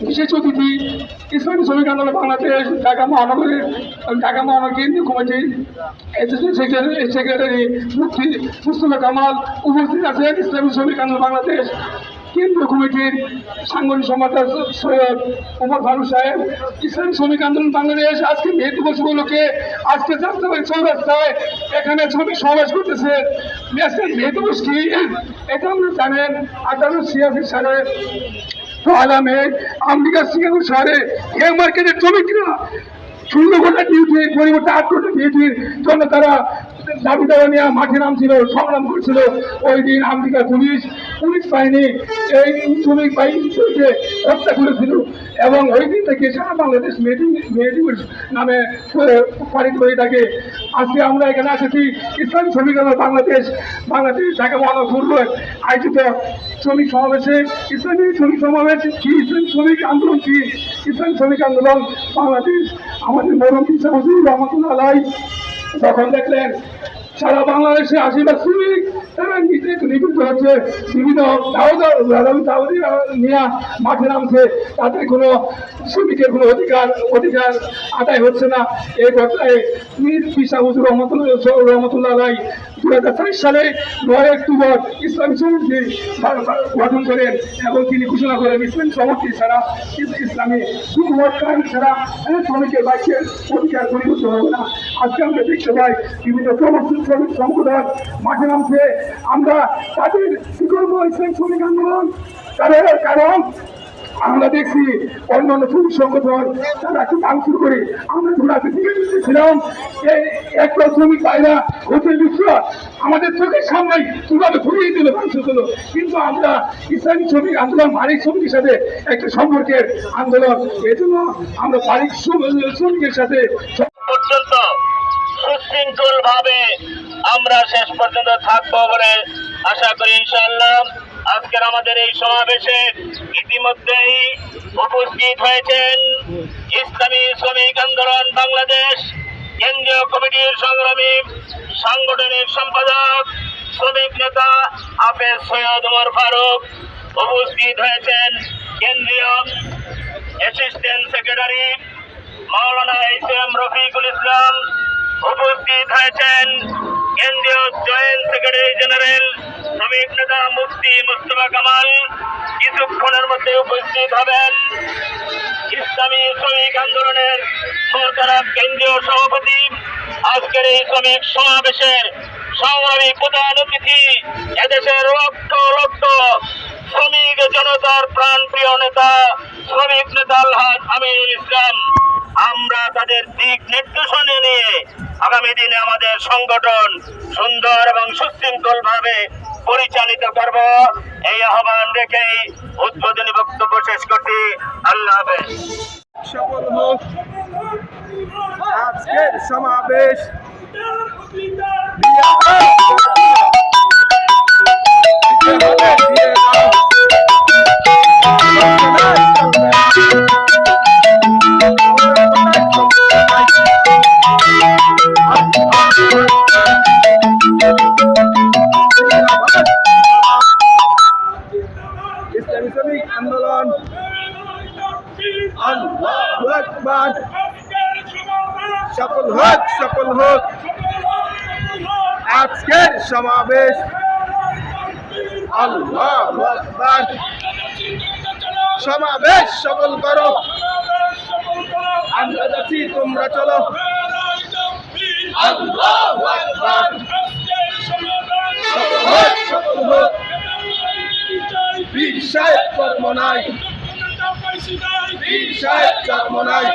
বিশেষ অতিথি ইসলামী শ্রমিক আন্দোলন বাংলাদেশ ঢাকা মহানগর কেন্দ্রীয় কমিটির সেক্রেটারি মুফতি মুস্তফা কামাল উপস্থিত আছেন। ইসলামী শ্রমিক আন্দোলন বাংলাদেশ কেন্দ্রীয় কমিটির সাংগঠনিক সম্পাদক সৈয়দ ওমর ফারুক সাহেব। ইসলামী শ্রমিক আন্দোলন বাংলাদেশ আজকে মে দিবস উপলক্ষে আজকে যাত্রাবাড়ি চৌরাস্তায় এখানে শ্রমিক সমাবেশ করতেছে। মে দিবস কি এটা আমরা জানেন 1886 সালে আলামে আমেরিকা সিঙ্গাপুর শহরে এই মার্কেটের শ্রমিকরা 16 ঘন্টা ডিউটি পরিবর্তে 8 ঘন্টা ডিউটির জন্য তারা দাবি দাওয়া নিয়ে মাঠে নামছিল, সংগ্রাম করছিল। ওই দিন আমেরিকার পুলিশ বাহিনী এই শ্রমিক বাহিনীকে হত্যা করেছিল এবং ওই দিন থেকে সারা বাংলাদেশ মে দিবস নামে পালিত হয়ে থাকে। আজকে আমরা এখানে এসেছি ইসলামী শ্রমিক আন্দোলন বাংলাদেশ ঢাকা মহানগর আয়োজিত শ্রমিক সমাবেশে। ইসলামী শ্রমিক সমাবেশ কি, ইসলামী শ্রমিক আন্দোলন কি? ইসলামী শ্রমিক আন্দোলন বাংলাদেশ আমাদের মরম পিসা হুজুর রহমতুল্লাহ আলাই যখন দেখলেন সারা বাংলাদেশে 80% শ্রমিক তারা নিবৃত্ত হচ্ছে, বিভিন্ন দাওয়াতি নিয়ে মাঠে নামছে, তাদের কোনো শ্রমিকের কোনো অধিকার আদায় হচ্ছে না। এই ঘটনায় মীর পিসা হুজুর রহমতুল্লাহ আলাই 2004 সালে 9 অক্টোবর ইসলামী সমিতি গঠন করেন এবং তিনি ঘোষণা করেন ইসলামী সমিতি ছাড়া, ইসলামী হুকুমত কায়েম ছাড়া শ্রমিকের বাক্যের অধিকার পরিবর্ত হবে না। আজকে আমরা দেখতে পাই বিভিন্ন শ্রমিক সংগঠন মাঠে নামছে। আমরা তাদের কি করবো ইসলামী শ্রমিক আন্দোলন? কারণ আমরা দেখছি অন্যান্য শ্রমিক সংগঠন তারা একটু ভাঙচুর করে, আমরা ধরাতে ছিলাম একটা শ্রমিক ভাইরা হোটেল বিশ্ব আমাদের চোখের সামনে কিভাবে ঘুরিয়ে দিল, ভাঙচুর হলো। কিন্তু আমরা ইসলামী শ্রমিক আন্দোলন মালিক শ্রমিকের সাথে একটা সম্পর্কের আন্দোলন, এজন্য আমরা মালিক শ্রমিকের সাথে পর্যন্ত সুশৃঙ্খল ভাবে আমরা শেষ পর্যন্ত থাকবো বলে আশা করি ইনশাআল্লাহ। আজকের আমাদের এই সমাবেশে ইতিমধ্যেই উপস্থিত হয়েছেন ইসলামী শ্রমিক আন্দোলন বাংলাদেশ কেন্দ্রীয় কমিটির সংগ্রামী সাংগঠনিক সম্পাদক শ্রমিক নেতা হাফেজ সৈয়দ ওমর ফারুক, উপস্থিত হয়েছেন কেন্দ্রীয় অ্যাসিস্ট্যান্ট সেক্রেটারি মাওলানা এস.এম. রফিকুল ইসলাম, উপস্থিত হয়েছেন কেন্দ্রীয় জয়েন্ট সেক্রেটারি জেনারেল শ্রমিক নেতা মুফতি মুস্তফা কামাল। কিছুক্ষণের মধ্যে উপস্থিত হবেন ইসলামী শ্রমিক আন্দোলনের মোহতারাম কেন্দ্রীয় সভাপতি। আজকের এই শ্রমিক সমাবেশের সংগ্রামী প্রধান অতিথি, এদেশের লক্ষ লক্ষ শ্রমিক জনতার প্রাণপ্রিয় নেতা শ্রমিক নেতা আলহাজ আমিনুল ইসলাম। আমরা তাদের দিক নির্দেশনা নিয়ে আগামী দিনে আমাদের সংগঠন সুন্দর এবং সুশৃঙ্খল ভাবে পরিচালিত করব, এই আহ্বান রেখেই উদ্বোধনী বক্তব্য শেষ করছি। আল্লাহ হাফেজ। সফল হোক আজকের সমাবেশ। ইসলামী শ্রমিক আন্দোলন আল্লাহু আকবার। সফল হোক আজকের সমাবেশ। আল্লাহু আকবার। সমাবেশ সফল করো, আমরা যাচ্ছি তোমরা চলো। আল্লাহু আকবার। সফল হোক বীর সাহেব কর্ম নাই, বীর সাহেব কর্ম নাই।